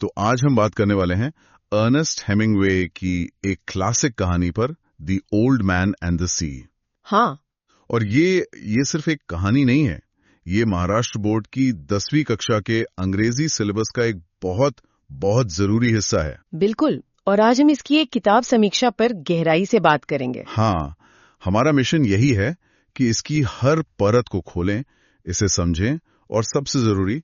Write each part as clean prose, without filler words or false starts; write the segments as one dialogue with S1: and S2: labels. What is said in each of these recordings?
S1: तो आज हम बात करने वाले हैं अर्नेस्ट हेमिंग्वे की एक क्लासिक कहानी पर, the old man and the sea.
S2: हाँ।
S1: और ये सिर्फ एक कहानी नहीं है, ये महाराष्ट्र बोर्ड की 10वीं कक्षा के अंग्रेजी सिलेबस का एक बहुत बहुत जरूरी हिस्सा है।
S2: बिल्कुल, और आज हम इसकी एक किताब समीक्षा पर गहराई से बात करेंगे।
S1: हाँ, हमारा मिशन यही है कि इसकी हर परत को खोलें, इसे समझें और सबसे जरूरी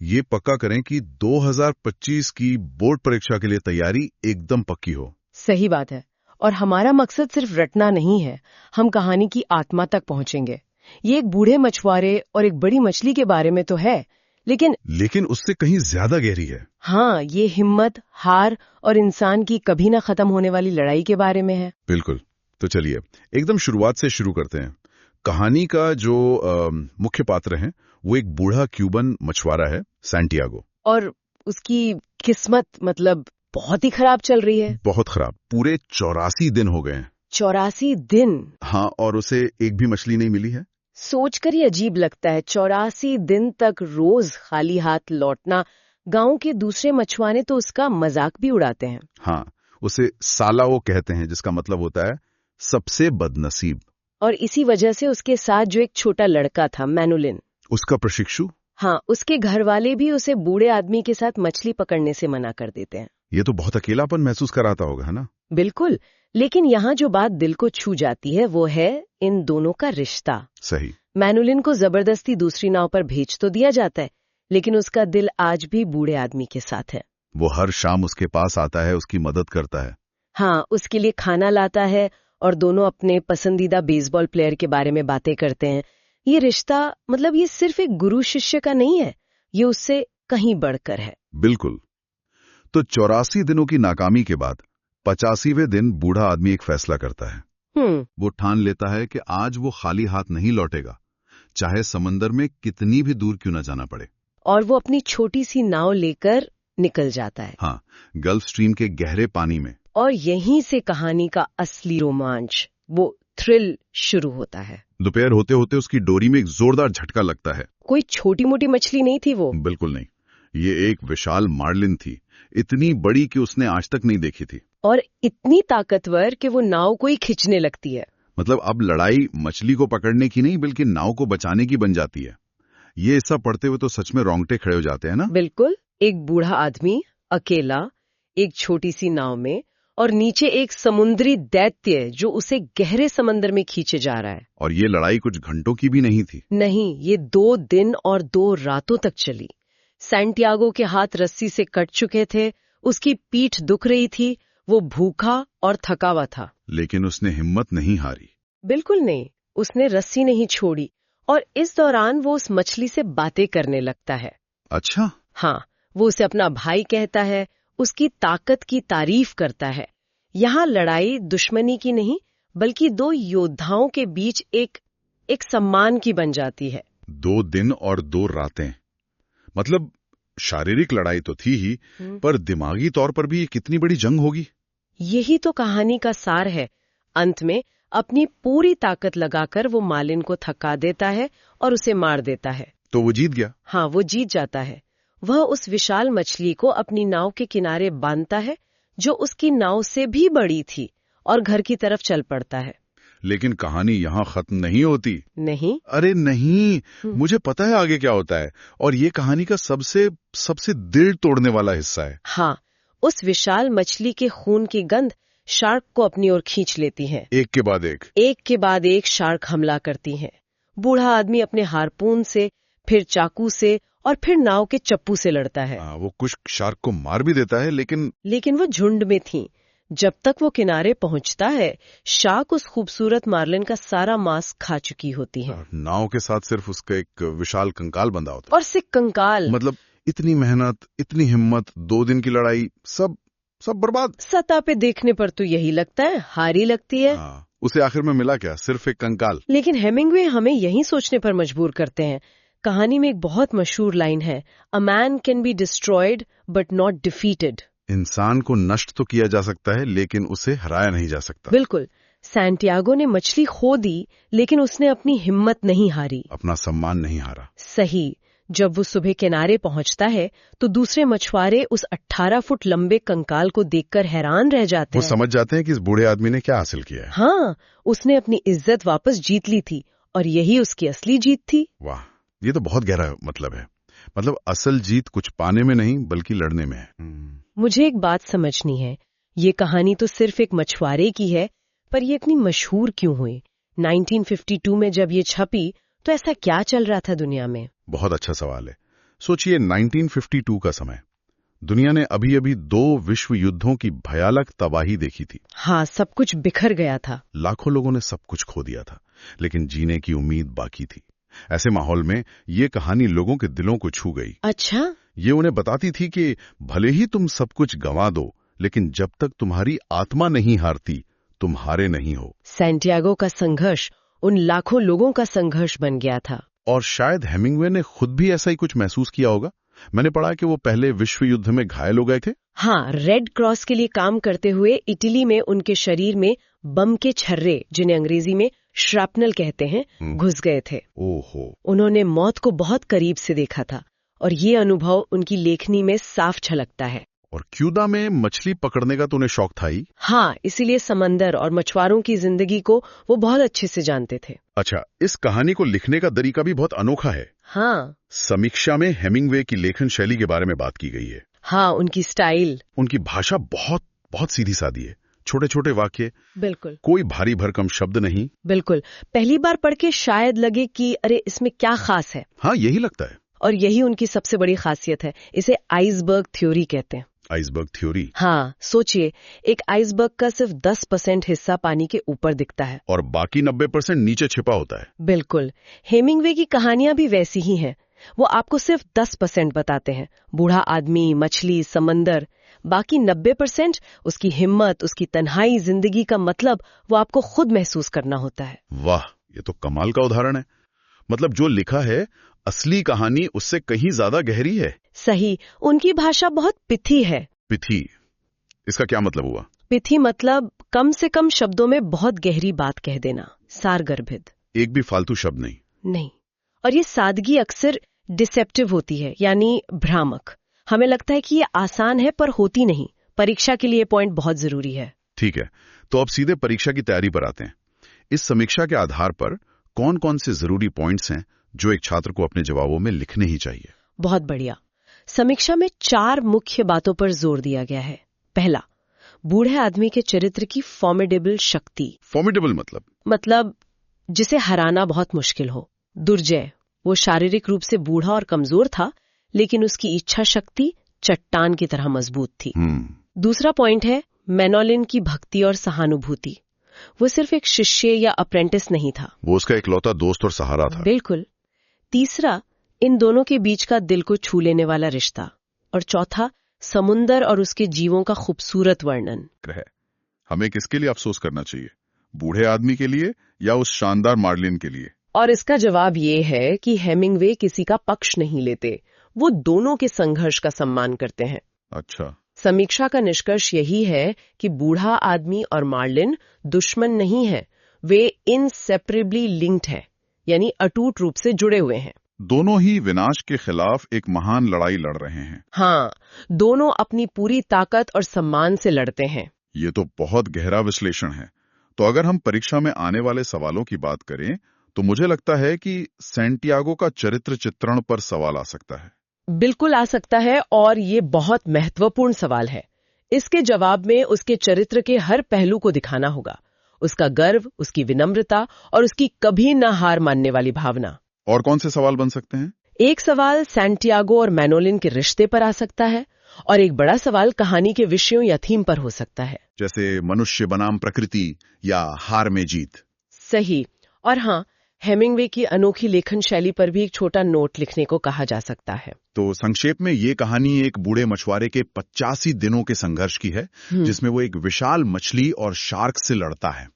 S1: ये पक्का करें कि 2025 की बोर्ड परीक्षा के लिए तैयारी एकदम पक्की हो।
S2: सही बात है। और हमारा मकसद सिर्फ रटना नहीं है, हम कहानी की आत्मा तक पहुंचेंगे। ये एक बूढ़े मछुआरे और एक बड़ी मछली के बारे में तो है, लेकिन
S1: उससे कहीं ज्यादा गहरी है।
S2: हाँ, ये हिम्मत, हार और इंसान की कभी ना खत्म होने वाली लड़ाई के बारे में है।
S1: बिल्कुल। तो चलिए एकदम शुरुआत से शुरू करते हैं। कहानी का जो मुख्य पात्र है वो एक बूढ़ा क्यूबन मछुआरा है, सैंटियागो।
S2: और उसकी किस्मत मतलब बहुत ही खराब चल रही है।
S1: बहुत खराब। पूरे 84 दिन हो गए हैं।
S2: 84 दिन?
S1: हाँ, और उसे एक भी मछली नहीं मिली है।
S2: सोचकर ही अजीब लगता है, 84 दिन तक रोज खाली हाथ लौटना। गांव के दूसरे मछुआरे तो उसका मजाक भी उड़ाते हैं।
S1: हाँ, उसे सालाओ कहते हैं, जिसका मतलब होता है सबसे बदनसीब।
S2: और इसी वजह से उसके साथ जो एक छोटा लड़का था, मैनुलिन,
S1: उसका प्रशिक्षु।
S2: हाँ, उसके घर वाले भी उसे बूढ़े आदमी के साथ मछली पकड़ने से मना कर देते हैं।
S1: ये तो बहुत अकेलापन महसूस कराता होगा, है ना?
S2: बिल्कुल। लेकिन यहाँ जो बात दिल को छू जाती है वो है इन दोनों का रिश्ता।
S1: सही।
S2: मैनुलिन को जबरदस्ती दूसरी नाव पर भेज तो दिया जाता है, लेकिन उसका दिल आज भी बूढ़े आदमी के साथ है।
S1: वो हर शाम उसके पास आता है, उसकी मदद करता है।
S2: हाँ, उसके लिए खाना लाता है और दोनों अपने पसंदीदा बेसबॉल प्लेयर के बारे में बातें करते हैं। ये रिश्ता मतलब ये सिर्फ एक गुरु शिष्य का नहीं है, ये उससे कहीं बढ़कर है।
S1: बिल्कुल। तो 84 दिनों की नाकामी के बाद 85वें दिन बूढ़ा आदमी एक फैसला करता है। वो ठान लेता है कि आज वो खाली हाथ नहीं लौटेगा, चाहे समंदर में कितनी भी दूर क्यों न जाना पड़े।
S2: और वो अपनी छोटी सी नाव लेकर निकल जाता है।
S1: हाँ, गल्फ स्ट्रीम के गहरे पानी में।
S2: और यहीं से कहानी का असली रोमांच, वो थ्रिल शुरू होता है।
S1: दोपहर होते होते उसकी डोरी में एक जोरदार झटका लगता है।
S2: कोई छोटी मोटी मछली नहीं थी वो।
S1: बिल्कुल नहीं, ये एक विशाल मार्लिन थी, इतनी बड़ी कि उसने आज तक नहीं देखी थी।
S2: और इतनी ताकतवर कि वो नाव को ही खींचने लगती है।
S1: मतलब अब लड़ाई मछली को पकड़ने की नहीं बल्कि नाव को बचाने की बन जाती है। ये हिस्सा पढ़ते हुए तो सच में रोंगटे खड़े हो जाते हैं ना।
S2: बिल्कुल। एक बूढ़ा आदमी अकेला एक छोटी सी नाव में, और नीचे एक समुद्री दैत्य जो उसे गहरे समंदर में खींचे जा रहा है।
S1: और ये लड़ाई कुछ घंटों की भी नहीं थी।
S2: नहीं, ये 2 दिन और 2 रातों तक चली। सैंटियागो के हाथ रस्सी से कट चुके थे, उसकी पीठ दुख रही थी, वो भूखा और थका हुआ था।
S1: लेकिन उसने हिम्मत नहीं हारी।
S2: बिल्कुल नहीं, उसने रस्सी नहीं छोड़ी। और इस दौरान वो उस मछली से बातें करने लगता है।
S1: अच्छा?
S2: हाँ, वो उसे अपना भाई कहता है, उसकी ताकत की तारीफ करता है। यहाँ लड़ाई दुश्मनी की नहीं बल्कि 2 योद्धाओं के बीच एक सम्मान की बन जाती है।
S1: 2 दिन और 2 रातें, मतलब शारीरिक लड़ाई तो थी ही, पर दिमागी तौर पर भी ये कितनी बड़ी जंग होगी।
S2: यही तो कहानी का सार है। अंत में अपनी पूरी ताकत लगाकर वो मालिन को थका देता है और उसे मार देता है।
S1: तो वो जीत गया।
S2: हाँ, वो जीत जाता है। वह उस विशाल मछली को अपनी नाव के किनारे बांधता है, जो उसकी नाव से भी बड़ी थी, और घर की तरफ चल पड़ता है।
S1: लेकिन कहानी यहाँ खत्म नहीं होती।
S2: नहीं?
S1: अरे नहीं, मुझे पता है आगे क्या होता है, और ये कहानी का सबसे दिल तोड़ने वाला हिस्सा है।
S2: हाँ, उस विशाल मछली के खून की गंध शार्क को अपनी ओर खींच लेती है।
S1: एक के बाद एक
S2: शार्क हमला करती है। बूढ़ा आदमी अपने हारपून से, फिर चाकू से और फिर नाव के चप्पू से लड़ता है।
S1: वो कुछ शार्क को मार भी देता है, लेकिन
S2: वो झुंड में थी। जब तक वो किनारे पहुंचता है, शार्क उस खूबसूरत मार्लिन का सारा मांस खा चुकी होती है।
S1: नाव के साथ सिर्फ उसका एक विशाल कंकाल बंधा होता है।
S2: और सिर्फ कंकाल।
S1: मतलब इतनी मेहनत, इतनी हिम्मत, 2 दिन की लड़ाई, सब बर्बाद।
S2: सतह पे देखने पर तो यही लगता है, हारी लगती है।
S1: उसे आखिर में मिला क्या? सिर्फ एक कंकाल।
S2: लेकिन हेमिंग्वे हमें यही सोचने पर मजबूर करते हैं। कहानी में एक बहुत मशहूर लाइन है, a man can be destroyed but not defeated.
S1: इंसान को नष्ट तो किया जा सकता है, लेकिन उसे हराया नहीं जा सकता।
S2: बिल्कुल। सैंटियागो ने मछली खो दी, लेकिन उसने अपनी हिम्मत नहीं हारी,
S1: अपना सम्मान नहीं हारा।
S2: सही। जब वो सुबह किनारे पहुंचता है तो दूसरे मछुआरे उस 18 फुट लंबे कंकाल को देखकर हैरान रह जाते
S1: वो
S2: हैं।
S1: समझ जाते हैं कि इस बूढ़े आदमी ने क्या हासिल किया है।
S2: हाँ, उसने अपनी इज्जत वापस जीत ली थी और यही उसकी असली जीत थी।
S1: वाह, ये तो बहुत गहरा मतलब है। मतलब असल जीत कुछ पाने में नहीं बल्कि लड़ने में है।
S2: मुझे एक बात समझनी है, ये कहानी तो सिर्फ एक मछुआरे की है, पर ये इतनी मशहूर क्यों हुई? 1952 में जब ये छपी तो ऐसा क्या चल रहा था दुनिया में?
S1: बहुत अच्छा सवाल है। सोचिए 1952 का समय, दुनिया ने अभी अभी 2 विश्व युद्धों की भयानक तबाही देखी थी।
S2: हाँ, सब कुछ बिखर गया था।
S1: लाखों लोगों ने सब कुछ खो दिया था, लेकिन जीने की उम्मीद बाकी थी। ऐसे माहौल में ये कहानी लोगों के दिलों को छू गई।
S2: अच्छा?
S1: ये उन्हें बताती थी कि भले ही तुम सब कुछ गंवा दो, लेकिन जब तक तुम्हारी आत्मा नहीं हारती, तुम हारे नहीं हो।
S2: सैंटियागो का संघर्ष उन लाखों लोगों का संघर्ष बन गया था।
S1: और शायद हेमिंग्वे ने खुद भी ऐसा ही कुछ महसूस किया होगा। मैंने पढ़ा कि वो पहले विश्व युद्ध में घायल हो गए थे।
S2: हाँ, रेड क्रॉस के लिए काम करते हुए इटली में उनके शरीर में बम के छर्रे, जिन्हें अंग्रेजी में श्रैपनल कहते हैं, घुस गए थे।
S1: ओहो।
S2: उन्होंने मौत को बहुत करीब से देखा था और ये अनुभव उनकी लेखनी में साफ झलकता है।
S1: और क्यूबा में मछली पकड़ने का तो उन्हें शौक था ही।
S2: हाँ, इसीलिए समंदर और मछुआरों की जिंदगी को वो बहुत अच्छे से जानते थे।
S1: अच्छा, इस कहानी को लिखने का तरीका भी बहुत अनोखा है।
S2: हाँ।
S1: समीक्षा में हेमिंग्वे की लेखन शैली के बारे में बात की गई है।
S2: हाँ, उनकी स्टाइल,
S1: उनकी भाषा बहुत बहुत सीधी सादी है। छोटे छोटे वाक्य,
S2: बिल्कुल
S1: कोई भारी भरकम शब्द नहीं।
S2: बिल्कुल। पहली बार पढ़ के शायद लगे कि अरे इसमें क्या खास है।
S1: हाँ, यही लगता है।
S2: और यही उनकी सबसे बड़ी खासियत है। इसे आइसबर्ग थ्योरी कहते हैं।
S1: Iceberg theory?
S2: हाँ, सोचिए, एक आइसबर्ग का सिर्फ 10% हिस्सा पानी के ऊपर दिखता है
S1: और बाकी 90% नीचे छिपा होता है।
S2: बिल्कुल। हेमिंग्वे की कहानियां भी वैसी ही हैं। वो आपको सिर्फ 10% बताते हैं, बूढ़ा आदमी, मछली, समंदर। बाकी 90% उसकी हिम्मत, उसकी तन्हाई, जिंदगी का मतलब वो आपको खुद महसूस करना होता है।
S1: वाह, ये तो कमाल का उदाहरण है। मतलब जो लिखा है, असली कहानी उससे कहीं ज्यादा गहरी है।
S2: सही। उनकी भाषा बहुत पिथी है।
S1: पिथी, इसका क्या मतलब हुआ?
S2: पिथी मतलब कम से कम शब्दों में बहुत गहरी बात कह देना, सारगर्भित।
S1: एक भी फालतू शब्द नहीं।
S2: नहीं। और ये सादगी अक्सर डिसेप्टिव होती है, यानी भ्रामक। हमें लगता है कि ये आसान है, पर होती नहीं। परीक्षा के लिए पॉइंट बहुत जरूरी है।
S1: ठीक है, तो अब सीधे परीक्षा की तैयारी पर आते हैं। इस समीक्षा के आधार पर कौन कौन से जरूरी पॉइंट्स हैं जो एक छात्र को अपने जवाबों में लिखने ही चाहिए?
S2: बहुत बढ़िया। समीक्षा में 4 मुख्य बातों पर जोर दिया गया है। पहला, बूढ़े आदमी के चरित्र की फॉर्मिडेबल शक्ति।
S1: फॉर्मिडेबल मतलब
S2: जिसे हराना बहुत मुश्किल हो। दुर्जय, वो शारीरिक रूप से बूढ़ा और कमजोर था, लेकिन उसकी इच्छा शक्ति चट्टान की तरह मजबूत थी। दूसरा पॉइंट है मैनोलिन की भक्ति और सहानुभूति। वो सिर्फ एक शिष्य या अप्रेंटिस नहीं था,
S1: वो उसका इकलौता दोस्त और सहारा था।
S2: बिल्कुल। तीसरा, इन दोनों के बीच का दिल को छू लेने वाला रिश्ता। और चौथा, समुंदर और उसके जीवों का खूबसूरत वर्णन।
S1: हमें किसके लिए अफसोस करना चाहिए, बूढ़े आदमी के लिए या उस शानदार मार्लिन के लिए?
S2: और इसका जवाब ये है कि हेमिंग्वे किसी का पक्ष नहीं लेते, वो दोनों के संघर्ष का सम्मान करते हैं।
S1: अच्छा।
S2: समीक्षा का निष्कर्ष यही है कि बूढ़ा आदमी और मार्लिन दुश्मन नहीं है, वे इनसेपरेबली लिंक्ड हैं, यानी अटूट रूप से जुड़े हुए हैं।
S1: दोनों ही विनाश के खिलाफ एक महान लड़ाई लड़ रहे हैं।
S2: हाँ, दोनों अपनी पूरी ताकत और सम्मान से लड़ते हैं।
S1: ये तो बहुत गहरा विश्लेषण है। तो अगर हम परीक्षा में आने वाले सवालों की बात करें, तो मुझे लगता है कि सैंटियागो का चरित्र चित्रण पर सवाल आ सकता है।
S2: बिल्कुल आ सकता है, और ये बहुत महत्वपूर्ण सवाल है। इसके जवाब में उसके चरित्र के हर पहलू को दिखाना होगा, उसका गर्व, उसकी विनम्रता और उसकी कभी न हार मानने वाली भावना।
S1: और कौन से सवाल बन सकते हैं?
S2: एक सवाल सैंटियागो और मैनोलिन के रिश्ते पर आ सकता है, और एक बड़ा सवाल कहानी के विषयों या थीम पर हो सकता है,
S1: जैसे मनुष्य बनाम प्रकृति या हार में जीत।
S2: सही। और हाँ, हेमिंग्वे की अनोखी लेखन शैली पर भी एक छोटा नोट लिखने को कहा जा सकता है।
S1: तो संक्षेप में ये कहानी एक बूढ़े मछुआरे के 85 दिनों के संघर्ष की है, जिसमें वो एक विशाल मछली और शार्क से लड़ता है।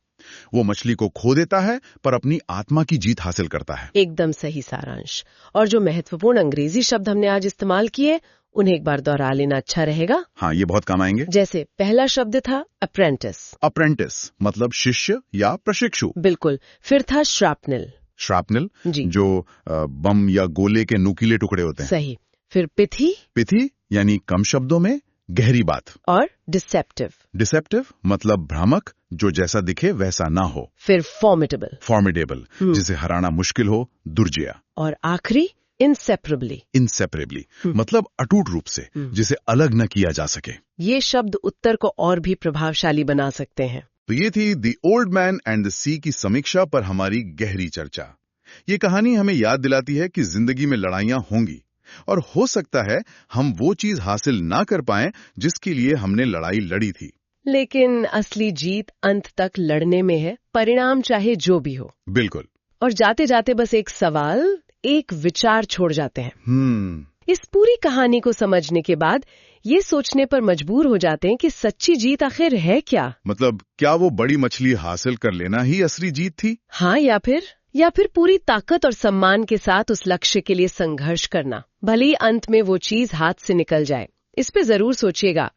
S1: वो मछली को खो देता है, पर अपनी आत्मा की जीत हासिल करता है।
S2: एकदम सही सारांश। और जो महत्वपूर्ण अंग्रेजी शब्द हमने आज इस्तेमाल किए, उन्हें एक बार दोहरा लेना अच्छा रहेगा।
S1: हाँ, ये बहुत काम आएंगे।
S2: जैसे पहला शब्द था अप्रेंटिस।
S1: अप्रेंटिस मतलब शिष्य या प्रशिक्षु।
S2: बिल्कुल। फिर था श्रैपनल।
S1: श्रापनल,
S2: जी।
S1: जो बम या गोले के नुकीले टुकड़े होते हैं।
S2: सही। फिर पिथी।
S1: पिथी यानी कम शब्दों में गहरी बात।
S2: और डिसेप्टिव।
S1: डिसेप्टिव मतलब भ्रामक, जो जैसा दिखे वैसा ना हो।
S2: फिर फॉर्मिडेबल।
S1: फॉर्मिडेबल, जिसे हराना मुश्किल हो, दुर्जया।
S2: और आखिरी इंसेपरेबली।
S1: इंसेपरेबली मतलब अटूट रूप से, जिसे अलग न किया जा सके।
S2: ये शब्द उत्तर को और भी प्रभावशाली बना सकते हैं।
S1: तो ये थी the old man and the sea की समीक्षा पर हमारी गहरी चर्चा। ये कहानी हमें याद दिलाती है कि जिंदगी में लड़ाइयां होंगी, और हो सकता है हम वो चीज हासिल ना कर पाएं जिसके लिए हमने लड़ाई लड़ी थी।
S2: लेकिन असली जीत अंत तक लड़ने में है, परिणाम चाहे जो भी हो।
S1: बिल्कुल।
S2: और जाते जाते बस एक सवाल, एक विचार छोड़ जाते हैं। इस पूरी कहानी को समझने के बाद ये सोचने पर मजबूर हो जाते हैं कि सच्ची जीत आखिर है क्या?
S1: मतलब क्या वो बड़ी मछली हासिल कर लेना ही असली जीत थी?
S2: हाँ, या फिर पूरी ताकत और सम्मान के साथ उस लक्ष्य के लिए संघर्ष करना, भले ही अंत में वो चीज हाथ से निकल जाए। इस पे जरूर सोचिएगा।